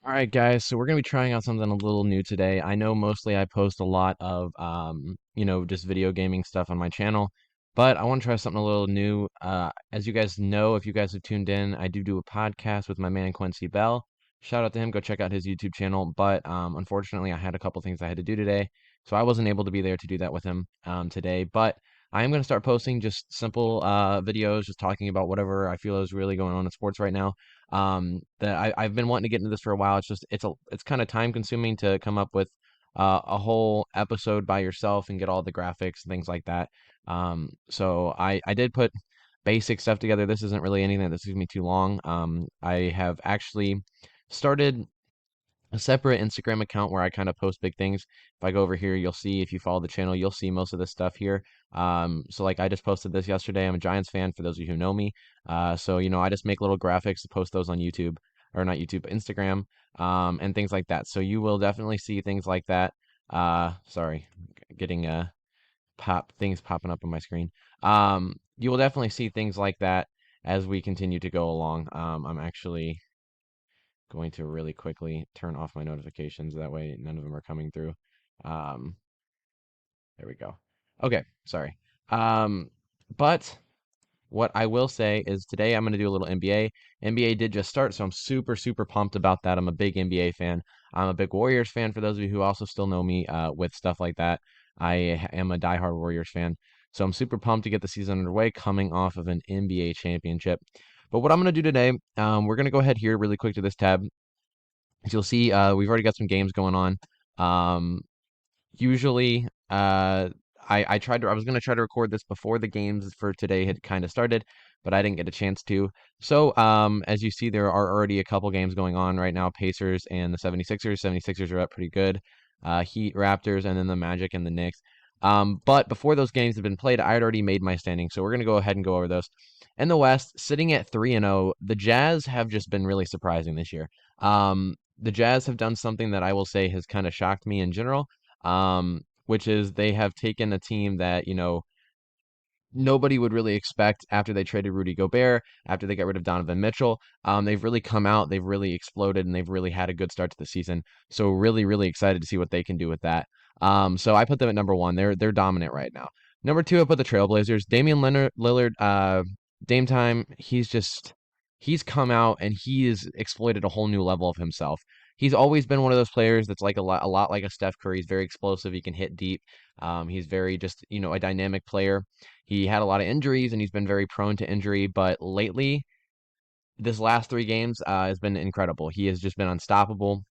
All right, guys, so we're going to be trying out something a little new today. I know mostly I post a lot of, just video gaming stuff on my channel, but I want to try something a little new. As you guys know, if you guys have tuned in, I do a podcast with my man Quincy Bell. Shout out to him. Go check out his YouTube channel. But unfortunately, I had a couple things I had to do today, so I wasn't able to be there to do that with him today. But I am going to start posting just simple videos, just talking about whatever I feel is really going on in sports right now. That I've been wanting to get into this for a while. It's kind of time consuming to come up with a whole episode by yourself and get all the graphics and things like that. So I did put basic stuff together. This isn't really anything that's going to be too long. I have actually started a separate Instagram account where I kind of post big things. If I go over here, you'll see, if you follow the channel, you'll see most of this stuff here. So like I just posted this yesterday. I'm a Giants fan for those of you who know me. So I just make little graphics to post those on YouTube, or not YouTube, Instagram, and things like that. So you will definitely see things like that. Sorry, getting things popping up on my screen. You will definitely see things like that as we continue to go along. I'm actually going to really quickly turn off my notifications. That way, none of them are coming through. Um, there we go. Okay, sorry. Um, but what I will say is today I'm going to do a little NBA. NBA did just start, so I'm super, super pumped about that. I'm a big NBA fan. I'm a big Warriors fan for those of you who also still know me with stuff like that. Am a diehard Warriors fan. So I'm super pumped to get the season underway coming off of an NBA championship. But what I'm going to do today, we're going to go ahead here really quick to this tab. As you'll see, we've already got some games going on. Um, Usually, I was gonna try to record this before the games for today had kind of started, but I didn't get a chance to. So, as you see, there are already a couple games going on right now. Pacers and the 76ers. 76ers are up pretty good. Heat, Raptors, and then the Magic and the Knicks. But before those games have been played, I had already made my standing, so we're gonna go ahead and go over those. In the West, sitting at 3-0, the Jazz have just been really surprising this year. The Jazz have done something that I will say has kind of shocked me in general, which is they have taken a team that, nobody would really expect after they traded Rudy Gobert, after they got rid of Donovan Mitchell. They've really come out, they've really exploded, and they've really had a good start to the season. So really, really excited to see what they can do with that. So I put them at number one. They're dominant right now. Number two, I put the Trailblazers. Lillard, Dame time. He's come out and he has exploited a whole new level of himself. He's always been one of those players that's like a lot like a Steph Curry. He's very explosive. He can hit deep. He's very just a dynamic player. He had a lot of injuries and he's been very prone to injury, but lately, this last three games has been incredible. He has just been unstoppable.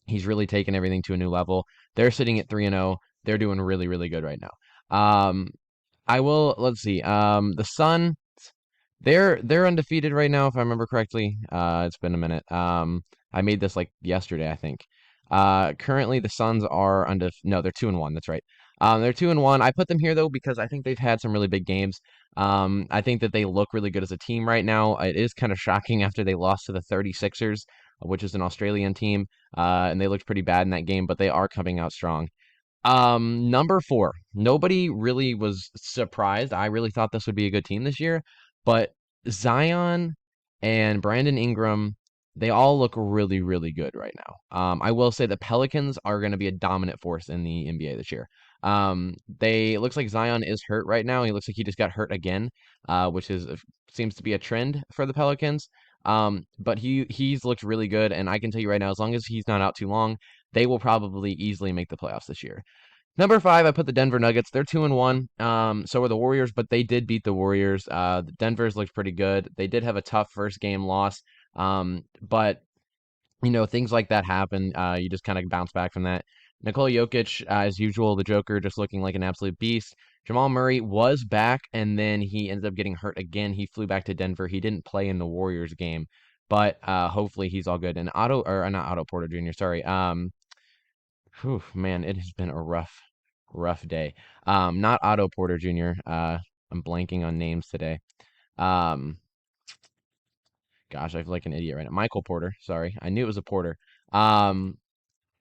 He's really taken everything to a new level. They're sitting at 3-0. They're doing really, really good right now. Let's see. The Sun, they're undefeated right now, if I remember correctly. It's been a minute. I made this like yesterday, I think. Currently the Suns are no, they're 2-1. That's right. They're 2-1. I put them here though because I think they've had some really big games. I think that they look really good as a team right now. It is kind of shocking after they lost to the 36ers, which is an Australian team, and they looked pretty bad in that game, but they are coming out strong. Number four. Nobody really was surprised. I really thought this would be a good team this year, but Zion and Brandon Ingram, they all look really, really good right now. I will say the Pelicans are going to be a dominant force in the NBA this year. It looks like Zion is hurt right now. He looks like he just got hurt again, which seems to be a trend for the Pelicans. But he's looked really good, and I can tell you right now, as long as he's not out too long, they will probably easily make the playoffs this year. Number five, I put the Denver Nuggets. They're 2-1. So are the Warriors, but they did beat the Warriors. The Denver's looked pretty good. They did have a tough first game loss. But things like that happen. You just kind of bounce back from that. Nikola Jokic, as usual, the Joker, just looking like an absolute beast. Jamal Murray was back, and then he ended up getting hurt again. He flew back to Denver. He didn't play in the Warriors game, but hopefully he's all good. And not Otto Porter Jr. Sorry. Whew, man, it has been a rough, rough day. Not Otto Porter Jr. I'm blanking on names today. Um, Gosh, I feel like an idiot right now. Michael Porter, sorry. I knew it was a Porter. Um,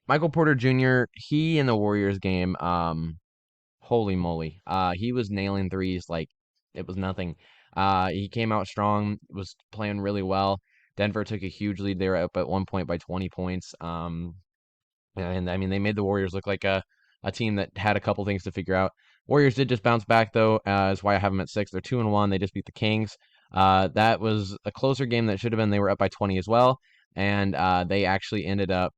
Michael Porter Jr., he in the Warriors game, holy moly. He was nailing threes like it was nothing. He came out strong, was playing really well. Denver took a huge lead. They were up at one point by 20 points. And I mean, they made the Warriors look like a team that had a couple things to figure out. Warriors did just bounce back, though. Is why I have them at 6. They're 2-1. They just beat the Kings. That was a closer game than it should have been. They were up by 20 as well, and they actually ended up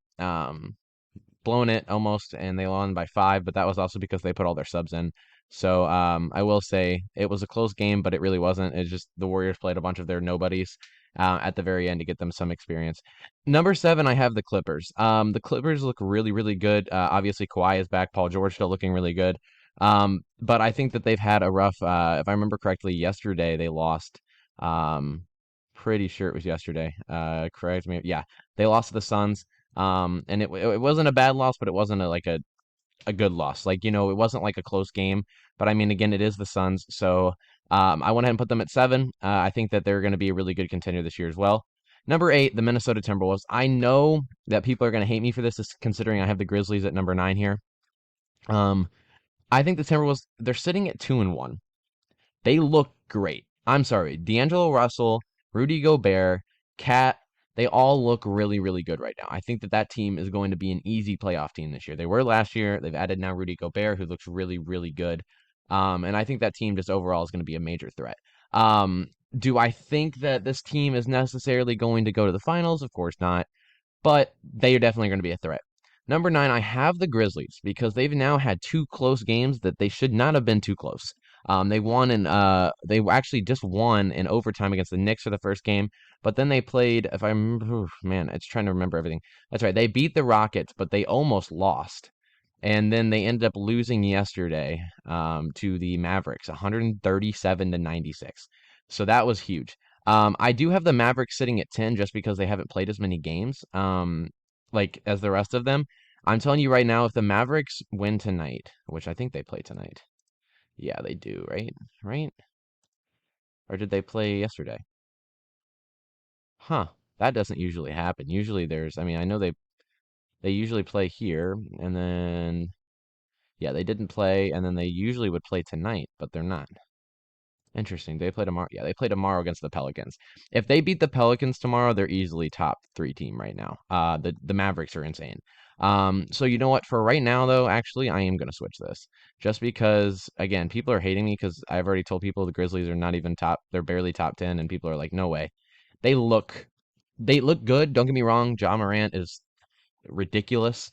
blowing it almost, and they won by 5. But that was also because they put all their subs in. So I will say it was a close game, but it really wasn't. It's just the Warriors played a bunch of their nobodies at the very end to get them some experience. Number 7, I have the Clippers. The Clippers look really, really good. Obviously, Kawhi is back. Paul George still looking really good. But I think that they've had a rough. If I remember correctly, yesterday they lost. Pretty sure it was yesterday. Correct me. Yeah, they lost to the Suns. And it wasn't a bad loss, but it wasn't like a good loss. Like, it wasn't like a close game, but I mean, again, it is the Suns. So I went ahead and put them at 7. I think that they're going to be a really good contender this year as well. Number 8, the Minnesota Timberwolves. I know that people are going to hate me for this, considering I have the Grizzlies at number 9 here. I think the Timberwolves, they're sitting at 2-1. They look great. I'm sorry. D'Angelo Russell, Rudy Gobert, Cat, they all look really, really good right now. I think that team is going to be an easy playoff team this year. They were last year. They've added now Rudy Gobert, who looks really, really good. And I think that team just overall is going to be a major threat. Do I think that this team is necessarily going to go to the finals? Of course not. But they are definitely going to be a threat. Number 9, I have the Grizzlies because they've now had 2 close games that they should not have been too close. They won and they actually just won in overtime against the Knicks for the first game, but then they played. If I remember, man, it's trying to remember everything. That's right. They beat the Rockets, but they almost lost, and then they ended up losing yesterday to the Mavericks, 137-96. So that was huge. I do have the Mavericks sitting at 10 just because they haven't played as many games, like as the rest of them. I'm telling you right now, if the Mavericks win tonight, which I think they play tonight. Yeah, they do, right? Right? Or did they play yesterday? Huh. That doesn't usually happen. Usually I mean, I know they usually play here and then yeah, they didn't play and then they usually would play tonight, but they're not. Interesting. They play tomorrow. Yeah, they play tomorrow against the Pelicans. If they beat the Pelicans tomorrow, they're easily top 3 team right now. The Mavericks are insane. So you know what? For right now, though, actually, I am gonna switch this just because, again, people are hating me because I've already told people the Grizzlies are not even top. They're barely top 10, and people are like, no way. They look, they look good. Don't get me wrong. Ja Morant is ridiculous,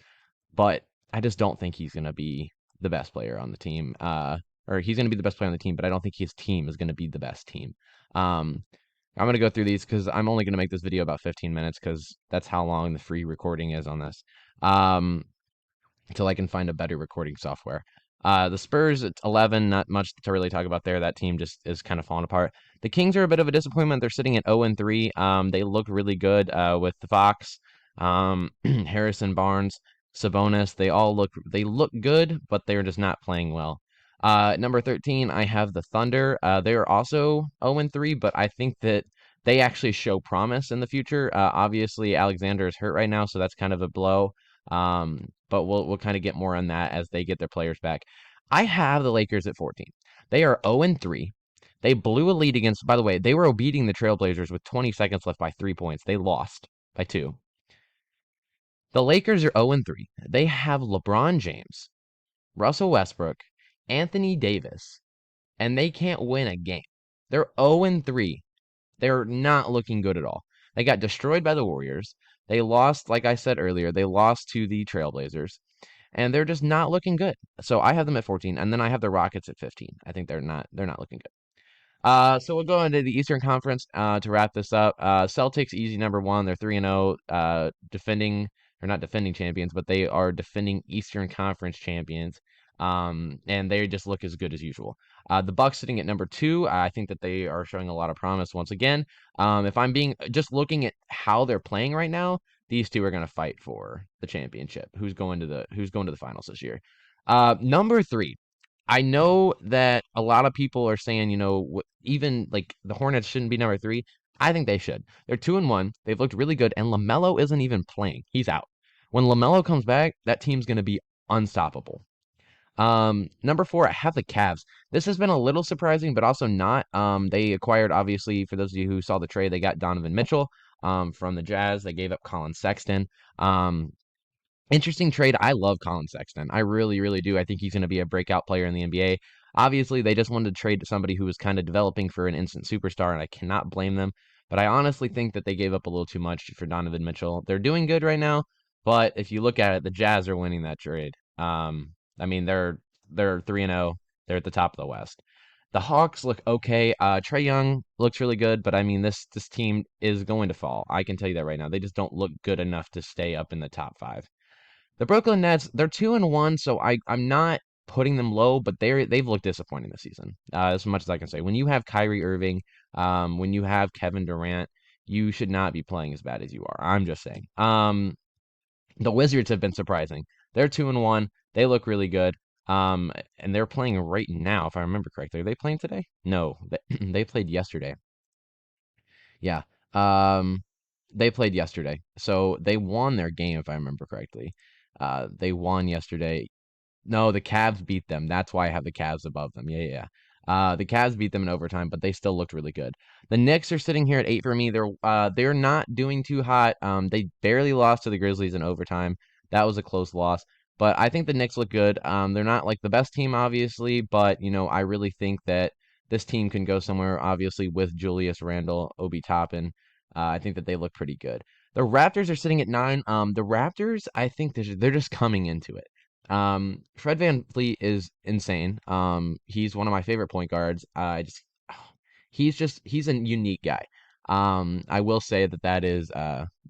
but I just don't think he's gonna be the best player on the team. Or he's going to be the best player on the team, but I don't think his team is going to be the best team. I'm going to go through these because I'm only going to make this video about 15 minutes because that's how long the free recording is on this. Until I can find a better recording software. The Spurs at 11, not much to really talk about there. That team just is kind of falling apart. The Kings are a bit of a disappointment. They're sitting at 0-3. They look really good with the Fox, Harrison Barnes, Sabonis. They look good, but they're just not playing well. Number 13, I have the Thunder. They are also 0-3, but I think that they actually show promise in the future. Obviously, Alexander is hurt right now, so that's kind of a blow. But we'll kind of get more on that as they get their players back. I have the Lakers at 14. They are 0-3. They blew a lead against, by the way, they were beating the Trailblazers with 20 seconds left by 3 points. They lost by 2. The Lakers are 0-3. They have LeBron James, Russell Westbrook, Anthony Davis, and they can't win a game. They're 0-3. They're not looking good at all. They got destroyed by the Warriors. They lost, like I said earlier, they lost to the Trailblazers, and they're just not looking good. So I have them at 14, and then I have the Rockets at 15. I think they're not looking good. So we'll go into the Eastern Conference to wrap this up. Celtics easy number 1. They're 3-0, defending or not defending champions, but they are defending Eastern Conference champions. And they just look as good as usual. The Bucks sitting at number 2. I think that they are showing a lot of promise once again. If I'm just looking at how they're playing right now, these two are going to fight for the championship. Who's going to the finals this year? Number 3. I know that a lot of people are saying, even like the Hornets shouldn't be number 3. I think they should. They're 2-1. They've looked really good, and LaMelo isn't even playing. He's out. When LaMelo comes back, that team's going to be unstoppable. Number 4, I have the Cavs. This has been a little surprising, but also not. They acquired, obviously, for those of you who saw the trade, they got Donovan Mitchell. from the Jazz. They gave up Colin Sexton. Um, Interesting trade. I love Colin Sexton. I really, really do. I think he's going to be a breakout player in the NBA. Obviously, they just wanted to trade to somebody who was kind of developing for an instant superstar, and I cannot blame them. But I honestly think that they gave up a little too much for Donovan Mitchell. They're doing good right now, but if you look at it, the Jazz are winning that trade. I mean, they're 3-0. They're at the top of the West. The Hawks look okay. Trae Young looks really good, but I mean, this team is going to fall. I can tell you that right now. They just don't look good enough to stay up in the top five. The Brooklyn Nets, they're 2-1, so I'm not putting them low, but they've looked disappointing this season. As much as I can say. When you have Kyrie Irving, when you have Kevin Durant, you should not be playing as bad as you are. I'm just saying. The Wizards have been surprising. They're 2-1. They look really good. And they're playing right now, if I remember correctly. Are they playing today? No, they played yesterday. Yeah. Um, they played yesterday. So they won their game, if I remember correctly. They won yesterday. No, the Cavs beat them. That's why I have the Cavs above them. Yeah, yeah, yeah. The Cavs beat them in overtime, but they still looked really good. The Knicks are sitting here at 8 for me. They're not doing too hot. They barely lost to the Grizzlies in overtime. That was a close loss. But I think the Knicks look good. They're not like the best team, obviously, but I really think that this team can go somewhere, obviously, with Julius Randle, Obi Toppin. I think that they look pretty good. The Raptors are sitting at 9. The Raptors, I think they're just coming into it. Fred VanVleet is insane. He's one of my favorite point guards. He's a unique guy. I will say that is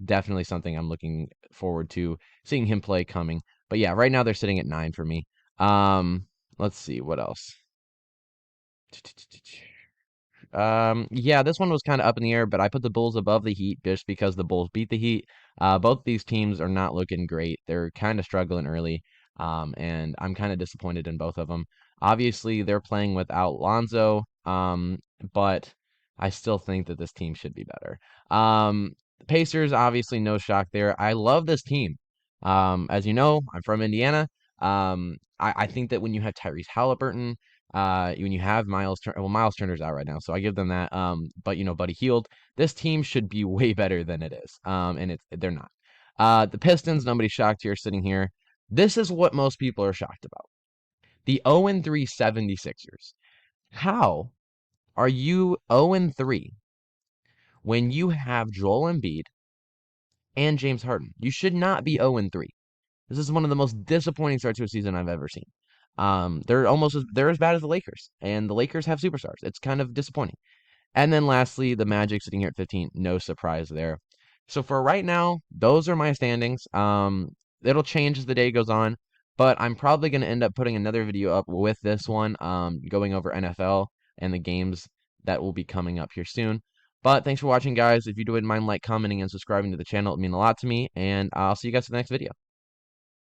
definitely something I'm looking forward to seeing him play coming. But yeah, right now they're sitting at 9 for me. Let's see what else. Yeah, this one was kind of up in the air, but I put the Bulls above the Heat just because the Bulls beat the Heat. Both these teams are not looking great. They're kind of struggling early, and I'm kind of disappointed in both of them. Obviously, they're playing without Lonzo, but I still think that this team should be better. Pacers, obviously, no shock there. I love this team. As you know, I'm from Indiana. I think that when you have Tyrese Halliburton, when you have Miles Turner's out right now, so I give them that. But Buddy Hield, this team should be way better than it is. And they're not. The Pistons, nobody's shocked here, sitting here. This is what most people are shocked about. The 0-3 76ers. How are you 0-3 when you have Joel Embiid and James Harden? You should not be 0-3. This is one of the most disappointing starts to a season I've ever seen. They're as bad as the Lakers, and the Lakers have superstars. It's kind of disappointing. And then lastly, the Magic sitting here at 15. No surprise there. So for right now, those are my standings. It'll change as the day goes on, but I'm probably going to end up putting another video up with this one, going over NFL and the games that will be coming up here soon. But thanks for watching, guys. If you wouldn't mind commenting, and subscribing to the channel, it would mean a lot to me, and I'll see you guys in the next video.